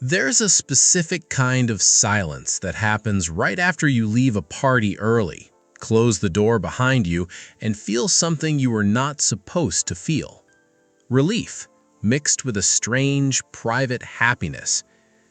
There's a specific kind of silence that happens right after you leave a party early, close the door behind you, and feel something you were not supposed to feel. Relief, mixed with a strange, private happiness.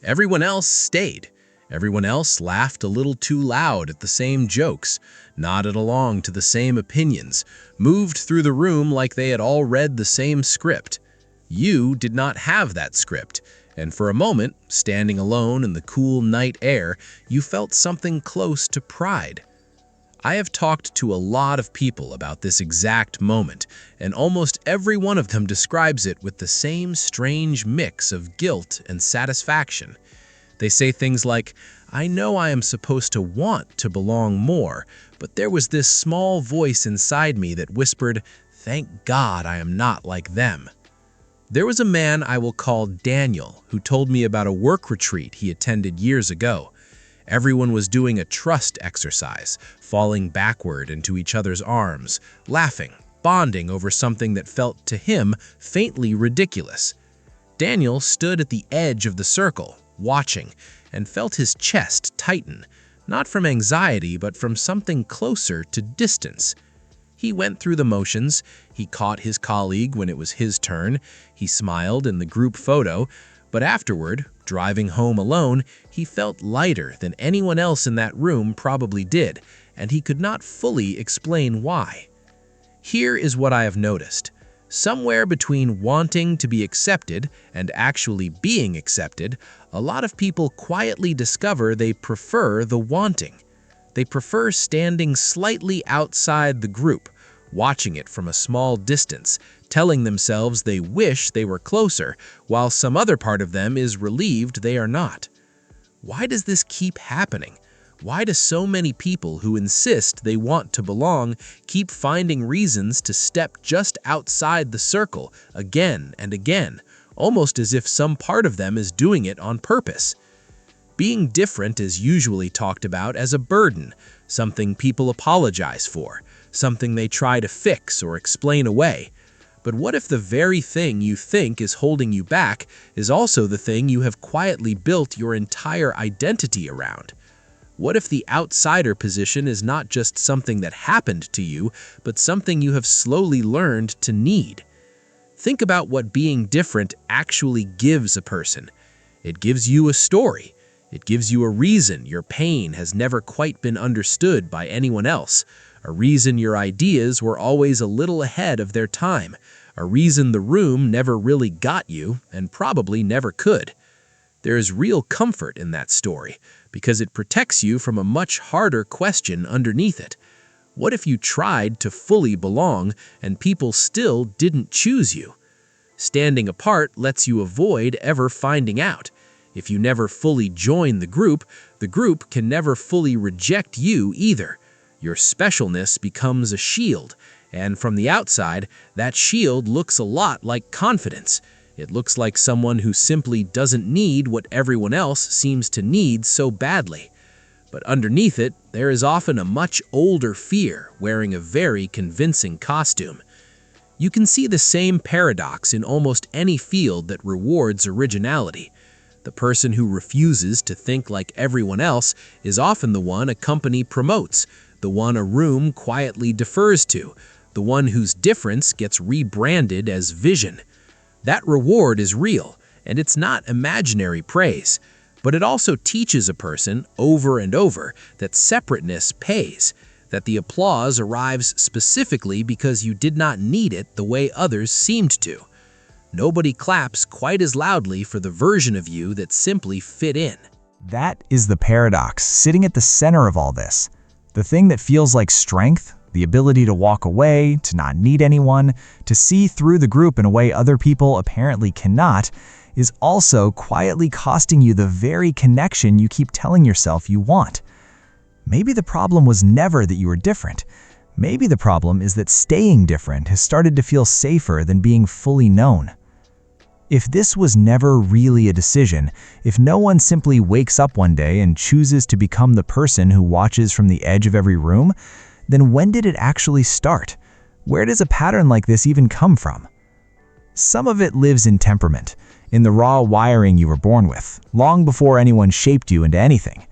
Everyone else stayed. Everyone else laughed a little too loud at the same jokes, nodded along to the same opinions, moved through the room like they had all read the same script. You did not have that script, and for a moment, standing alone in the cool night air, you felt something close to pride. I have talked to a lot of people about this exact moment, and almost every one of them describes it with the same strange mix of guilt and satisfaction. They say things like, "I know I am supposed to want to belong more, but there was this small voice inside me that whispered, 'Thank God I am not like them.'" There was a man I will call Daniel who told me about a work retreat he attended years ago. Everyone was doing a trust exercise, falling backward into each other's arms, laughing, bonding over something that felt to him faintly ridiculous. Daniel stood at the edge of the circle, watching, and felt his chest tighten, not from anxiety but from something closer to distance. He went through the motions, he caught his colleague when it was his turn, he smiled in the group photo, but afterward, driving home alone, he felt lighter than anyone else in that room probably did, and he could not fully explain why. Here is what I have noticed. Somewhere between wanting to be accepted and actually being accepted, a lot of people quietly discover they prefer the wanting. They prefer standing slightly outside the group, watching it from a small distance, telling themselves they wish they were closer, while some other part of them is relieved they are not. Why does this keep happening? Why do so many people who insist they want to belong keep finding reasons to step just outside the circle again and again, almost as if some part of them is doing it on purpose? Being different is usually talked about as a burden, something people apologize for, something they try to fix or explain away. But what if the very thing you think is holding you back is also the thing you have quietly built your entire identity around? What if the outsider position is not just something that happened to you, but something you have slowly learned to need? Think about what being different actually gives a person. It gives you a story. It gives you a reason your pain has never quite been understood by anyone else, a reason your ideas were always a little ahead of their time, a reason the room never really got you and probably never could. There is real comfort in that story because it protects you from a much harder question underneath it. What if you tried to fully belong and people still didn't choose you? Standing apart lets you avoid ever finding out. If you never fully join the group can never fully reject you either. Your specialness becomes a shield, and from the outside, that shield looks a lot like confidence. It looks like someone who simply doesn't need what everyone else seems to need so badly. But underneath it, there is often a much older fear wearing a very convincing costume. You can see the same paradox in almost any field that rewards originality. The person who refuses to think like everyone else is often the one a company promotes, the one a room quietly defers to, the one whose difference gets rebranded as vision. That reward is real, and it's not imaginary praise, but it also teaches a person over and over that separateness pays, that the applause arrives specifically because you did not need it the way others seemed to. Nobody claps quite as loudly for the version of you that simply fit in. That is the paradox sitting at the center of all this. The thing that feels like strength, the ability to walk away, to not need anyone, to see through the group in a way other people apparently cannot, is also quietly costing you the very connection you keep telling yourself you want. Maybe the problem was never that you were different. Maybe the problem is that staying different has started to feel safer than being fully known. If this was never really a decision, if no one simply wakes up one day and chooses to become the person who watches from the edge of every room, then when did it actually start? Where does a pattern like this even come from? Some of it lives in temperament, in the raw wiring you were born with, long before anyone shaped you into anything.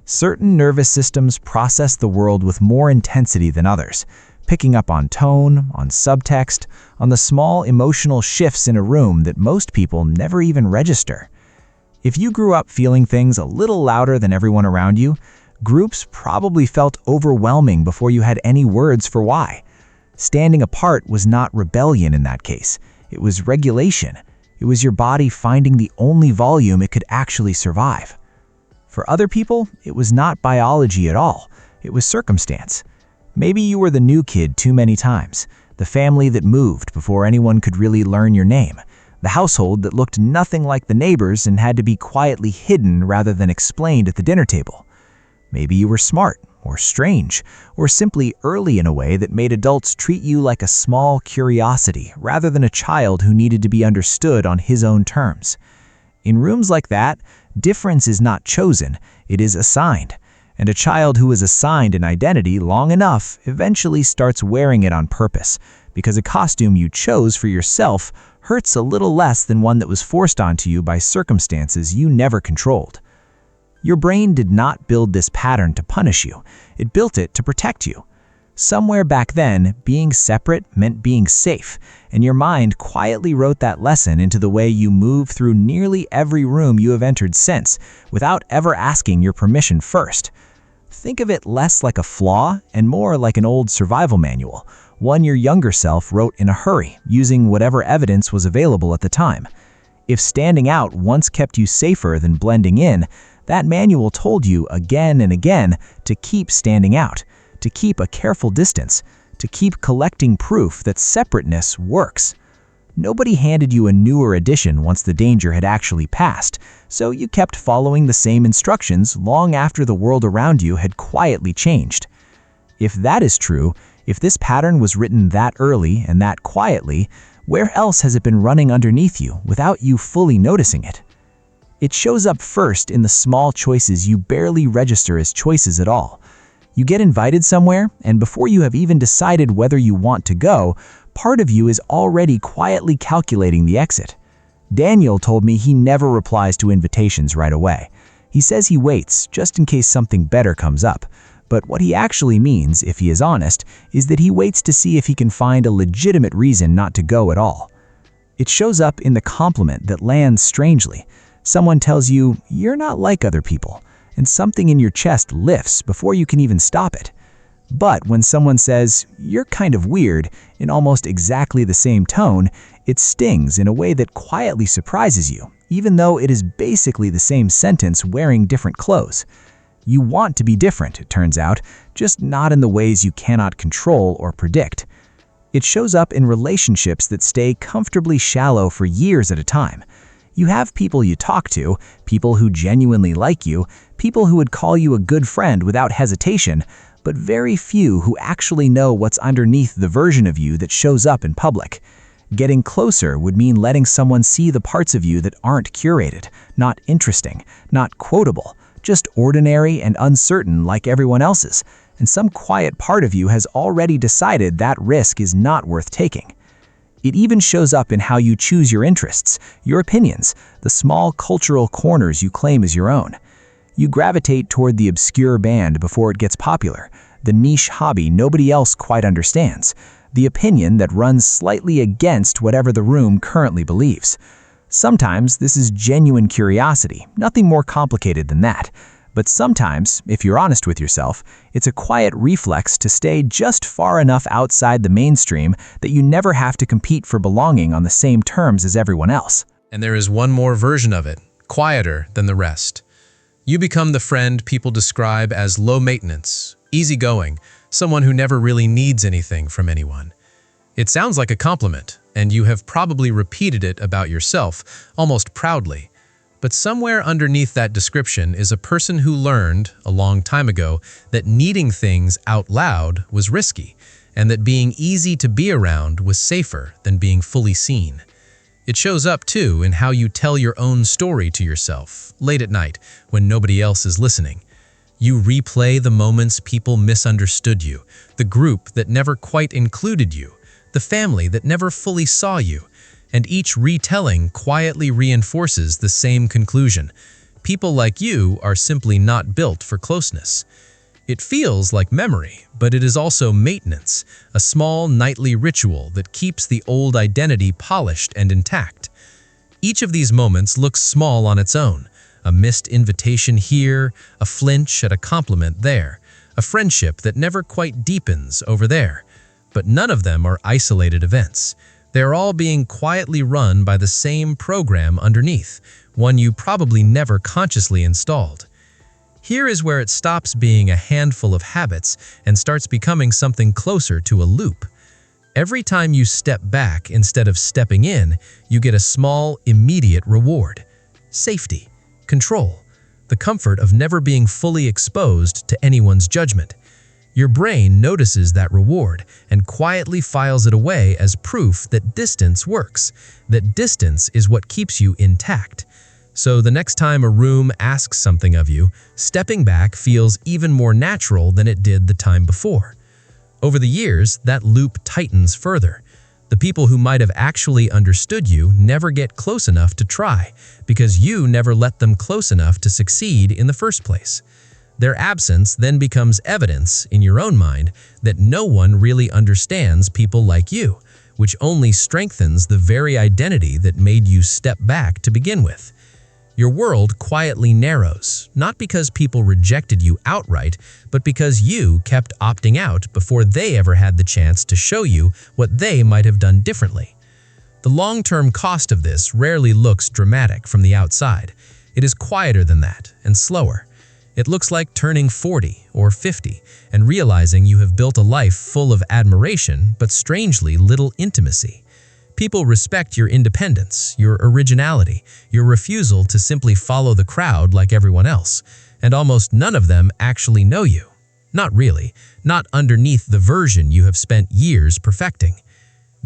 Certain nervous systems process the world with more intensity than others, picking up on tone, on subtext, on the small emotional shifts in a room that most people never even register. If you grew up feeling things a little louder than everyone around you, groups probably felt overwhelming before you had any words for why. Standing apart was not rebellion in that case. It was regulation. It was your body finding the only volume it could actually survive. For other people, it was not biology at all. It was circumstance. Maybe you were the new kid too many times, the family that moved before anyone could really learn your name, the household that looked nothing like the neighbors and had to be quietly hidden rather than explained at the dinner table. Maybe you were smart, or strange, or simply early in a way that made adults treat you like a small curiosity rather than a child who needed to be understood on his own terms. In rooms like that, difference is not chosen, it is assigned. And a child who is assigned an identity long enough eventually starts wearing it on purpose, because a costume you chose for yourself hurts a little less than one that was forced onto you by circumstances you never controlled. Your brain did not build this pattern to punish you, it built it to protect you. Somewhere back then, being separate meant being safe, and your mind quietly wrote that lesson into the way you move through nearly every room you have entered since, without ever asking your permission first. Think of it less like a flaw and more like an old survival manual, one your younger self wrote in a hurry, using whatever evidence was available at the time. If standing out once kept you safer than blending in, that manual told you again and again to keep standing out, to keep a careful distance, to keep collecting proof that separateness works. Nobody handed you a newer edition once the danger had actually passed, so you kept following the same instructions long after the world around you had quietly changed. If that is true, if this pattern was written that early and that quietly, where else has it been running underneath you without you fully noticing it? It shows up first in the small choices you barely register as choices at all. You get invited somewhere, and before you have even decided whether you want to go, part of you is already quietly calculating the exit. Daniel told me he never replies to invitations right away. He says he waits just in case something better comes up. But what he actually means, if he is honest, is that he waits to see if he can find a legitimate reason not to go at all. It shows up in the compliment that lands strangely. Someone tells you, "You're not like other people," and something in your chest lifts before you can even stop it. But when someone says, "You're kind of weird," in almost exactly the same tone, it stings in a way that quietly surprises you, even though it is basically the same sentence wearing different clothes. You want to be different, it turns out, just not in the ways you cannot control or predict. It shows up in relationships that stay comfortably shallow for years at a time. You have people you talk to, people who genuinely like you, people who would call you a good friend without hesitation, but very few who actually know what's underneath the version of you that shows up in public. Getting closer would mean letting someone see the parts of you that aren't curated, not interesting, not quotable, just ordinary and uncertain like everyone else's, and some quiet part of you has already decided that risk is not worth taking. It even shows up in how you choose your interests, your opinions, the small cultural corners you claim as your own. You gravitate toward the obscure band before it gets popular, the niche hobby nobody else quite understands, the opinion that runs slightly against whatever the room currently believes. Sometimes this is genuine curiosity, nothing more complicated than that. But sometimes, if you're honest with yourself, it's a quiet reflex to stay just far enough outside the mainstream that you never have to compete for belonging on the same terms as everyone else. And there is one more version of it, quieter than the rest. You become the friend people describe as low maintenance, easygoing, someone who never really needs anything from anyone. It sounds like a compliment, and you have probably repeated it about yourself, almost proudly. But somewhere underneath that description is a person who learned, a long time ago, that needing things out loud was risky, and that being easy to be around was safer than being fully seen. It shows up, too, in how you tell your own story to yourself, late at night, when nobody else is listening. You replay the moments people misunderstood you, the group that never quite included you, the family that never fully saw you, and each retelling quietly reinforces the same conclusion. People like you are simply not built for closeness. It feels like memory, but it is also maintenance, a small nightly ritual that keeps the old identity polished and intact. Each of these moments looks small on its own, a missed invitation here, a flinch at a compliment there, a friendship that never quite deepens over there. But none of them are isolated events. They're all being quietly run by the same program underneath, one you probably never consciously installed. Here is where it stops being a handful of habits and starts becoming something closer to a loop. Every time you step back instead of stepping in, you get a small, immediate reward. Safety, control, the comfort of never being fully exposed to anyone's judgment. Your brain notices that reward and quietly files it away as proof that distance works, that distance is what keeps you intact. So the next time a room asks something of you, stepping back feels even more natural than it did the time before. Over the years, that loop tightens further. The people who might have actually understood you never get close enough to try, because you never let them close enough to succeed in the first place. Their absence then becomes evidence in your own mind that no one really understands people like you, which only strengthens the very identity that made you step back to begin with. Your world quietly narrows, not because people rejected you outright, but because you kept opting out before they ever had the chance to show you what they might have done differently. The long-term cost of this rarely looks dramatic from the outside. It is quieter than that and slower. It looks like turning 40 or 50 and realizing you have built a life full of admiration but strangely little intimacy. People respect your independence, your originality, your refusal to simply follow the crowd like everyone else, and almost none of them actually know you. Not really, not underneath the version you have spent years perfecting.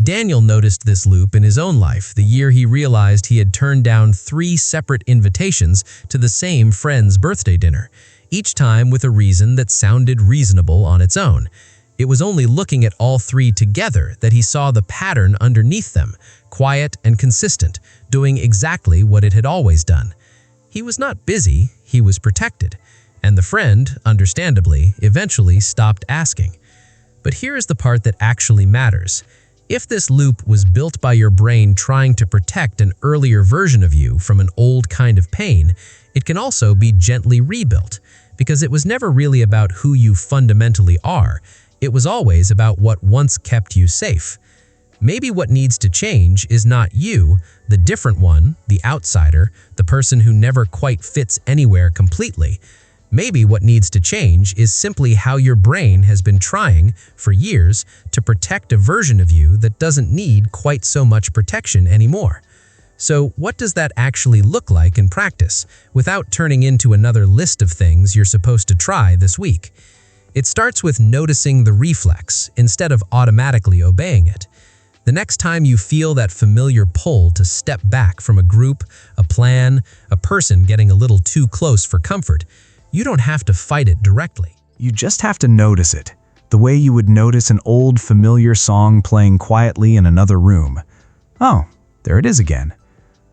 Daniel noticed this loop in his own life the year he realized he had turned down 3 separate invitations to the same friend's birthday dinner, each time with a reason that sounded reasonable on its own. It was only looking at all 3 together that he saw the pattern underneath them, quiet and consistent, doing exactly what it had always done. He was not busy, he was protected, and the friend, understandably, eventually stopped asking. But here is the part that actually matters. If this loop was built by your brain trying to protect an earlier version of you from an old kind of pain, it can also be gently rebuilt, because it was never really about who you fundamentally are. It was always about what once kept you safe. Maybe what needs to change is not you, the different one, the outsider, the person who never quite fits anywhere completely. Maybe what needs to change is simply how your brain has been trying, for years, to protect a version of you that doesn't need quite so much protection anymore. So what does that actually look like in practice, without turning into another list of things you're supposed to try this week? It starts with noticing the reflex instead of automatically obeying it. The next time you feel that familiar pull to step back from a group, a plan, a person getting a little too close for comfort, you don't have to fight it directly. You just have to notice it, the way you would notice an old familiar song playing quietly in another room. Oh, there it is again.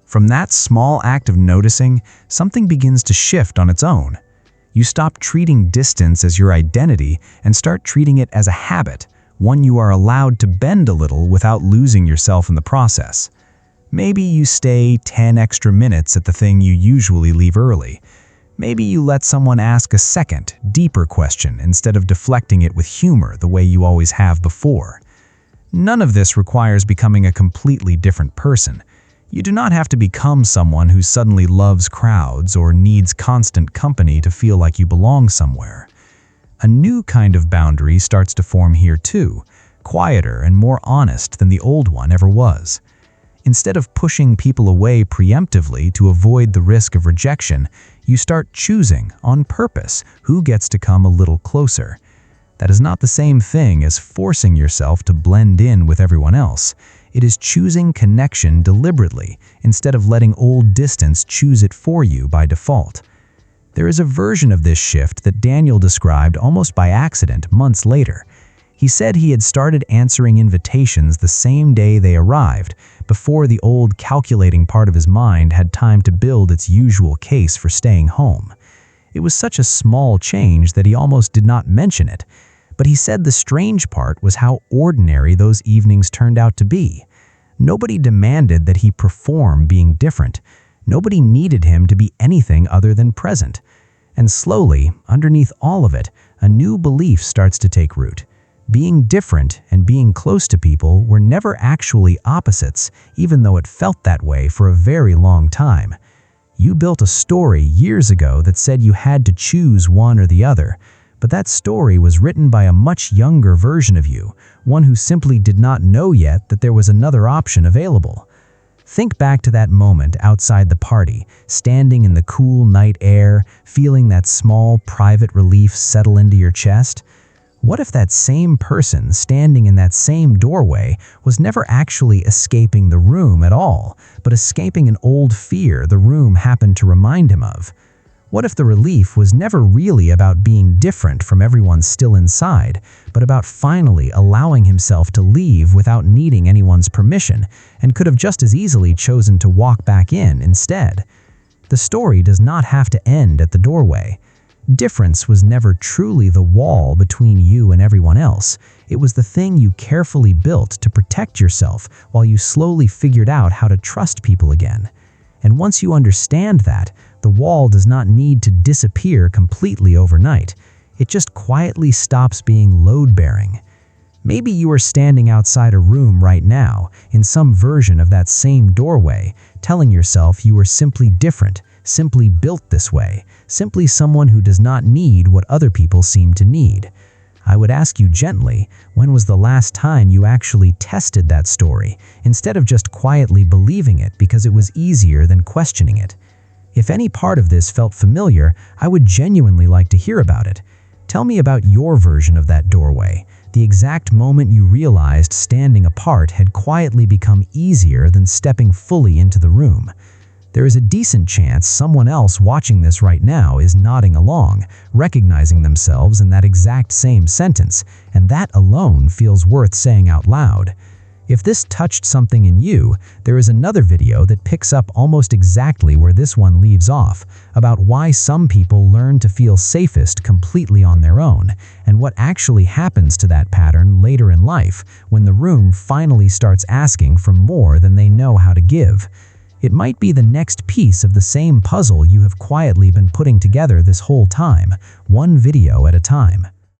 From that small act of noticing, something begins to shift on its own. You stop treating distance as your identity and start treating it as a habit, one you are allowed to bend a little without losing yourself in the process. Maybe you stay 10 extra minutes at the thing you usually leave early. Maybe you let someone ask a second, deeper question instead of deflecting it with humor the way you always have before. None of this requires becoming a completely different person. You do not have to become someone who suddenly loves crowds or needs constant company to feel like you belong somewhere. A new kind of boundary starts to form here too, quieter and more honest than the old one ever was. Instead of pushing people away preemptively to avoid the risk of rejection, you start choosing, on purpose, who gets to come a little closer. That is not the same thing as forcing yourself to blend in with everyone else. It is choosing connection deliberately, instead of letting old distance choose it for you by default. There is a version of this shift that Daniel described almost by accident months later. He said he had started answering invitations the same day they arrived, before the old calculating part of his mind had time to build its usual case for staying home. It was such a small change that he almost did not mention it, but he said the strange part was how ordinary those evenings turned out to be. Nobody demanded that he perform being different. Nobody needed him to be anything other than present. And slowly, underneath all of it, a new belief starts to take root. Being different and being close to people were never actually opposites, even though it felt that way for a very long time. You built a story years ago that said you had to choose one or the other, but that story was written by a much younger version of you, one who simply did not know yet that there was another option available. Think back to that moment outside the party, standing in the cool night air, feeling that small private relief settle into your chest. What if that same person standing in that same doorway was never actually escaping the room at all, but escaping an old fear the room happened to remind him of? What if the relief was never really about being different from everyone still inside, but about finally allowing himself to leave without needing anyone's permission, and could have just as easily chosen to walk back in instead? The story does not have to end at the doorway. Difference was never truly the wall between you and everyone else. It was the thing you carefully built to protect yourself while you slowly figured out how to trust people again. And once you understand that, the wall does not need to disappear completely overnight. It just quietly stops being load-bearing. Maybe you are standing outside a room right now, in some version of that same doorway, telling yourself you are simply different, simply built this way, simply someone who does not need what other people seem to need. I would ask you gently, when was the last time you actually tested that story, instead of just quietly believing it because it was easier than questioning it? If any part of this felt familiar, I would genuinely like to hear about it. Tell me about your version of that doorway, the exact moment you realized standing apart had quietly become easier than stepping fully into the room. There is a decent chance someone else watching this right now is nodding along, recognizing themselves in that exact same sentence, and that alone feels worth saying out loud. If this touched something in you, there is another video that picks up almost exactly where this one leaves off, about why some people learn to feel safest completely on their own, and what actually happens to that pattern later in life when the room finally starts asking for more than they know how to give. It might be the next piece of the same puzzle you have quietly been putting together this whole time, one video at a time.